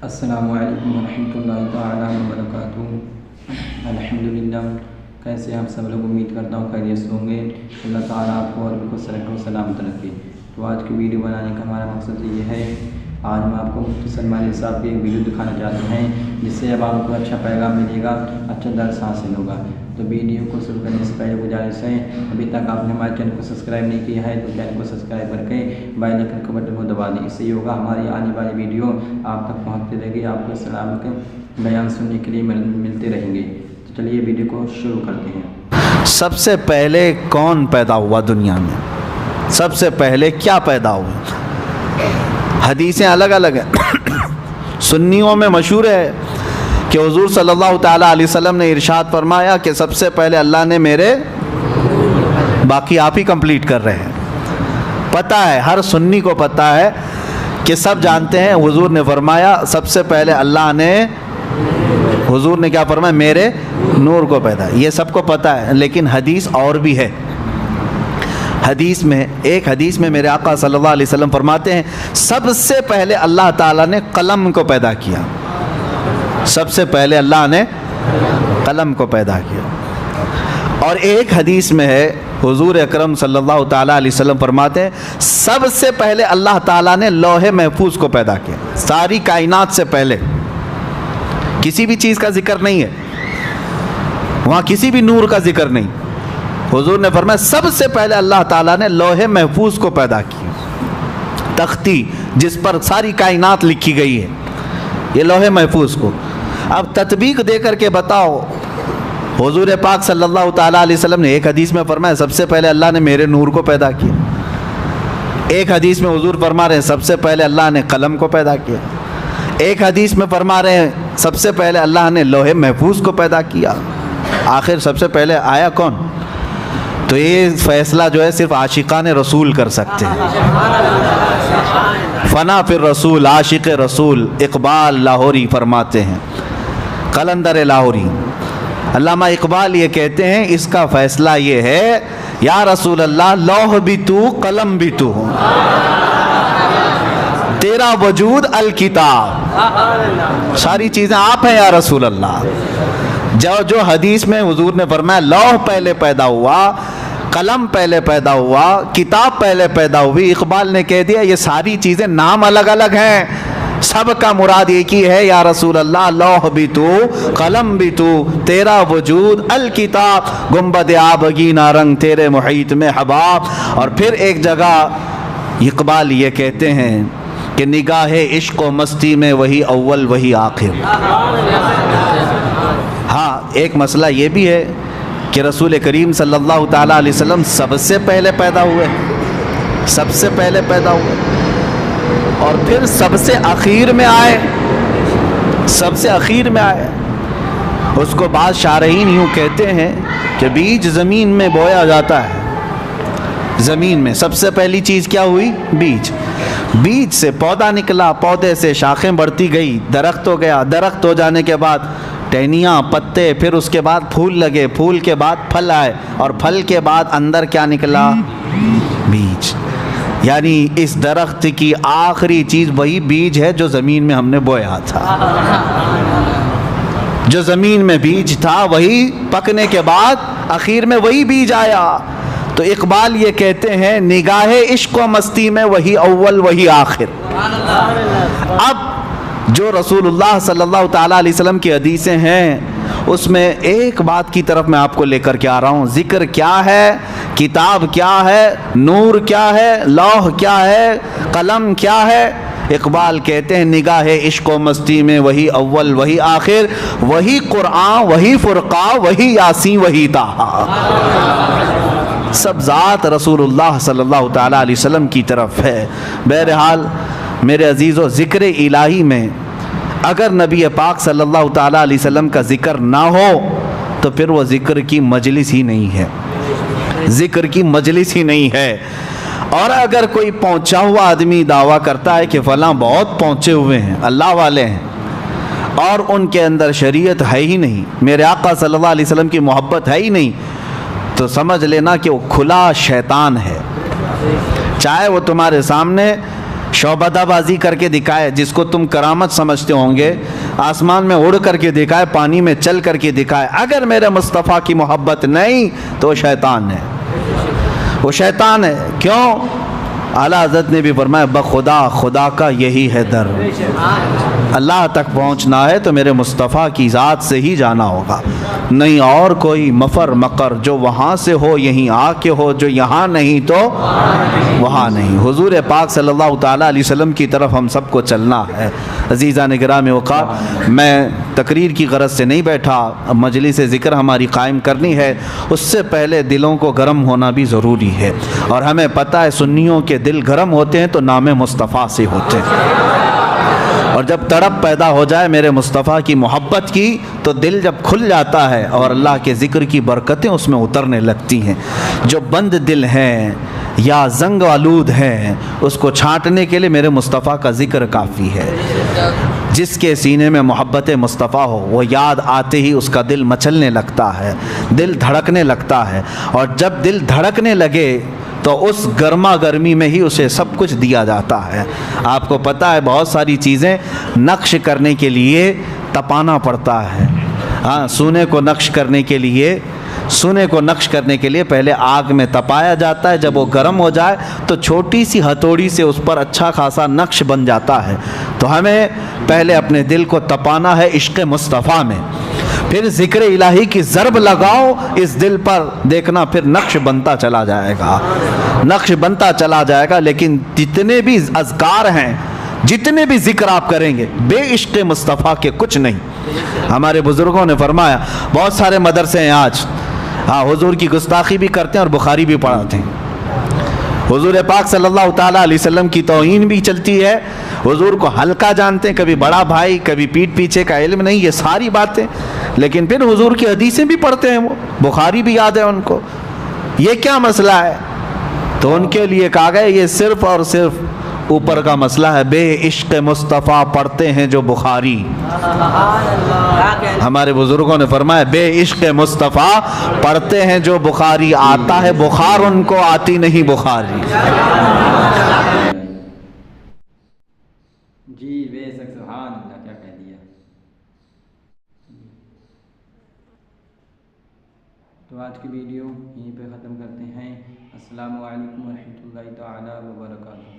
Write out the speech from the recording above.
السلام علیکم ورحمۃ اللہ تعالیٰ وبرکاتہ۔ الحمدللہ، کیسے آپ سب لوگ؟ امید کرتا ہوں خیریت سے ہوں گے۔ اللہ تعالیٰ آپ کو اور بالکل صحت و سلامت رکھے۔ تو آج کی ویڈیو بنانے کا ہمارا مقصد یہ ہے، آج ہم آپ کو مفتی سلمان صاحب کی ایک ویڈیو دکھانا چاہتے ہیں جس سے اب آپ کو اچھا پیغام ملے گا، اچھا درس حاصل ہوگا۔ تو ویڈیو کو شروع کرنے سے پہلے گزارش ہے، ابھی تک آپ نے ہمارے چینل کو سبسکرائب نہیں کیا ہے تو چینل کو سبسکرائب کر کے بیل آئیکن کے بٹن کو دبا دیں۔ اس سے یہ ہوگا ہماری آنے والی ویڈیو آپ تک پہنچتی رہے گی، آپ کو اسلام کے بیان سننے کے لیے ملتے رہیں گے۔ تو چلیے ویڈیو کو شروع کرتے ہیں۔ سب سے پہلے کون پیدا ہوا دنیا میں؟ سب سے پہلے کیا پیدا ہوا؟ حدیثیں الگ الگ ہیں۔ سنیوں میں مشہور ہے کہ حضور صلی اللہ تعالیٰ علیہ وسلم نے ارشاد فرمایا کہ سب سے پہلے اللہ نے میرے، باقی آپ ہی کمپلیٹ کر رہے ہیں۔ پتہ ہے، ہر سنی کو پتہ ہے کہ سب جانتے ہیں حضور نے فرمایا سب سے پہلے اللہ نے، حضور نے کیا فرمایا؟ میرے نور کو پیدا۔ یہ سب کو پتہ ہے، لیکن حدیث اور بھی ہے۔ حدیث میں، ایک حدیث میں میرے آقا صلی اللہ علیہ وسلم فرماتے ہیں سب سے پہلے اللہ تعالیٰ نے قلم کو پیدا کیا۔ سب سے پہلے اللہ نے قلم کو پیدا کیا۔ اور ایک حدیث میں ہے حضور اکرم صلی اللہ تعالیٰ علیہ وسلم فرماتے ہیں سب سے پہلے اللہ تعالیٰ نے لوح محفوظ کو پیدا کیا۔ ساری کائنات سے پہلے کسی بھی چیز کا ذکر نہیں ہے وہاں، کسی بھی نور کا ذکر نہیں۔ حضور نے فرمایا سب سے پہلے اللہ تعالیٰ نے لوح محفوظ کو پیدا کیا، تختی جس پر ساری کائنات لکھی گئی ہے، یہ لوح محفوظ کو۔ اب تطبیق دے کر کے بتاؤ، حضور پاک صلی اللہ تعالیٰ علیہ وسلم نے ایک حدیث میں فرمایا سب سے پہلے اللہ نے میرے نور کو پیدا کیا، ایک حدیث میں حضور فرما رہے ہیں سب سے پہلے اللہ نے قلم کو پیدا کیا، ایک حدیث میں فرما رہے ہیں سب سے پہلے اللہ نے لوح محفوظ کو پیدا کیا۔ آخر سب سے پہلے آیا کون؟ تو یہ فیصلہ جو ہے صرف عاشقان رسول کر سکتے ہیں۔ فنا فی الرسول، عاشق رسول اقبال لاہوری فرماتے ہیں، قلندر لاہوری علامہ اقبال یہ کہتے ہیں اس کا فیصلہ یہ ہے یا رسول اللہ لوح بھی تو قلم بھی تو، تیرا وجود الکتاب، ساری چیزیں آپ ہیں یا رسول اللہ۔ جو حدیث میں حضور نے فرمایا لوح پہلے پیدا ہوا، قلم پہلے پیدا ہوا، کتاب پہلے پیدا ہوئی، اقبال نے کہہ دیا یہ ساری چیزیں نام الگ الگ ہیں، سب کا مراد ایک ہی ہے یا رسول اللہ لوح بھی تو قلم بھی تو، تیرا وجود الکتاب، گنبد آبگینہ رنگ تیرے محیط میں حباب۔ اور پھر ایک جگہ اقبال یہ کہتے ہیں کہ نگاہ عشق و مستی میں وہی اول وہی آخر۔ ہاں، ایک مسئلہ یہ بھی ہے کہ رسول کریم صلی اللہ تعالیٰ علیہ وسلم سب سے پہلے پیدا ہوئے، سب سے پہلے پیدا ہوئے، اور پھر سب سے اخیر میں آئے، سب سے اخیر میں آئے۔ اس کو بعض شارحین یوں کہتے ہیں کہ بیج زمین میں بویا جاتا ہے، زمین میں سب سے پہلی چیز کیا ہوئی؟ بیج۔ بیج سے پودا نکلا، پودے سے شاخیں بڑھتی گئی، درخت ہو گیا، درخت ہو جانے کے بعد ٹہنیاں، پتے، پھر اس کے بعد پھول لگے، پھول کے بعد پھل آئے، اور پھل کے بعد اندر کیا نکلا؟ بیج۔ یعنی اس درخت کی آخری چیز وہی بیج ہے جو زمین میں ہم نے بویا تھا، جو زمین میں بیج تھا وہی پکنے کے بعد آخر میں وہی بیج آیا۔ تو اقبال یہ کہتے ہیں نگاہ عشق و مستی میں وہی اول وہی آخر۔ اب جو رسول اللہ صلی اللہ تعالیٰ علیہ وسلم کی حدیثیں ہیں اس میں ایک بات کی طرف میں آپ کو لے کر کے آ رہا ہوں، ذکر کیا ہے، کتاب کیا ہے، نور کیا ہے، لوح کیا ہے، قلم کیا ہے۔ اقبال کہتے ہیں نگاہ عشق و مستی میں وہی اول وہی آخر، وہی قرآن وہی فرقان وہی یاسین وہی طٰہٰ، سب ذات رسول اللہ صلی اللہ تعالیٰ علیہ وسلم کی طرف ہے۔ بہرحال میرے عزیزو، ذکر الہی میں اگر نبی پاک صلی اللہ تعالیٰ علیہ وسلم کا ذکر نہ ہو تو پھر وہ ذکر کی مجلس ہی نہیں ہے، ذکر کی مجلس ہی نہیں ہے۔ اور اگر کوئی پہنچا ہوا آدمی دعویٰ کرتا ہے کہ فلاں بہت پہنچے ہوئے ہیں، اللہ والے ہیں، اور ان کے اندر شریعت ہے ہی نہیں، میرے آقا صلی اللہ علیہ وسلم کی محبت ہے ہی نہیں، تو سمجھ لینا کہ وہ کھلا شیطان ہے۔ چاہے وہ تمہارے سامنے شعبدہ بازی کر کے دکھائے، جس کو تم کرامت سمجھتے ہوں گے، آسمان میں اڑ کر کے دکھائے، پانی میں چل کر کے دکھائے، اگر میرے مصطفیٰ کی محبت نہیں تو وہ شیطان ہے، وہ شیطان ہے۔ کیوں؟ اعلیٰ حضرت نے بھی فرمایا بخدا خدا کا یہی ہے در، اللہ تک پہنچنا ہے تو میرے مصطفیٰ کی ذات سے ہی جانا ہوگا، نہیں اور کوئی مفر مقر جو وہاں سے ہو یہیں آ کے ہو، جو یہاں نہیں تو وہاں نہیں۔ حضور پاک صلی اللہ تعالیٰ علیہ وسلم کی طرف ہم سب کو چلنا ہے۔ عزیزان گرامی وقار، میں تقریر کی غرض سے نہیں بیٹھا، اب مجلس ذکر ہماری قائم کرنی ہے، اس سے پہلے دلوں کو گرم ہونا بھی ضروری ہے، اور ہمیں پتہ ہے سنیوں کے دل گرم ہوتے ہیں تو نام مصطفیٰ سے ہوتے ہیں، اور جب تڑپ پیدا ہو جائے میرے مصطفیٰ کی محبت کی تو دل جب کھل جاتا ہے اور اللہ کے ذکر کی برکتیں اس میں اترنے لگتی ہیں۔ جو بند دل ہیں یا زنگ آلود ہیں اس کو چھانٹنے کے لیے میرے مصطفیٰ کا ذکر کافی ہے۔ جس کے سینے میں محبت مصطفیٰ ہو وہ یاد آتے ہی اس کا دل مچلنے لگتا ہے، دل دھڑکنے لگتا ہے، اور جب دل دھڑکنے لگے تو اس گرما گرمی میں ہی اسے سب کچھ دیا جاتا ہے۔ آپ کو پتہ ہے بہت ساری چیزیں نقش کرنے کے لیے تپانا پڑتا ہے، ہاں سونے کو نقش کرنے کے لیے پہلے آگ میں تپایا جاتا ہے، جب وہ گرم ہو جائے تو چھوٹی سی ہتھوڑی سے اس پر اچھا خاصا نقش بن جاتا ہے۔ تو ہمیں پہلے اپنے دل کو تپانا ہے عشق مصطفیٰ میں، پھر ذکر الہی کی ضرب لگاؤ اس دل پر، دیکھنا پھر نقش بنتا چلا جائے گا، نقش بنتا چلا جائے گا۔ لیکن جتنے بھی اذکار ہیں، جتنے بھی ذکر آپ کریں گے، بے عشق مصطفیٰ کے کچھ نہیں۔ ہمارے بزرگوں نے فرمایا، بہت سارے مدرسے ہیں آج، ہاں حضور کی گستاخی بھی کرتے ہیں اور بخاری بھی پڑھاتے ہیں، حضور پاک صلی اللہ تعالیٰ علیہ وسلم کی توہین بھی چلتی ہے، حضور کو ہلکا جانتے ہیں، کبھی بڑا بھائی، کبھی پیٹھ پیچھے کا علم نہیں، یہ ساری باتیں، لیکن پھر حضور کی حدیثیں بھی پڑھتے ہیں، وہ بخاری بھی یاد ہے ان کو۔ یہ کیا مسئلہ ہے؟ تو ان کے لیے کہا گیا یہ صرف اور صرف اوپر کا مسئلہ ہے، بے عشق مصطفیٰ پڑھتے ہیں جو بخاری۔ ہمارے بزرگوں نے فرمایا بے عشق مصطفیٰ پڑھتے ہیں جو بخاری، آتا ہے بخار ان کو، آتی نہیں بخاری۔ جی بے شک سبحان اللہ، کیا کہہ دیا۔ تو آج کی ویڈیو یہیں پہ ختم کرتے ہیں۔ السلام علیکم ورحمۃ اللہ تعالیٰ وبرکاتہ۔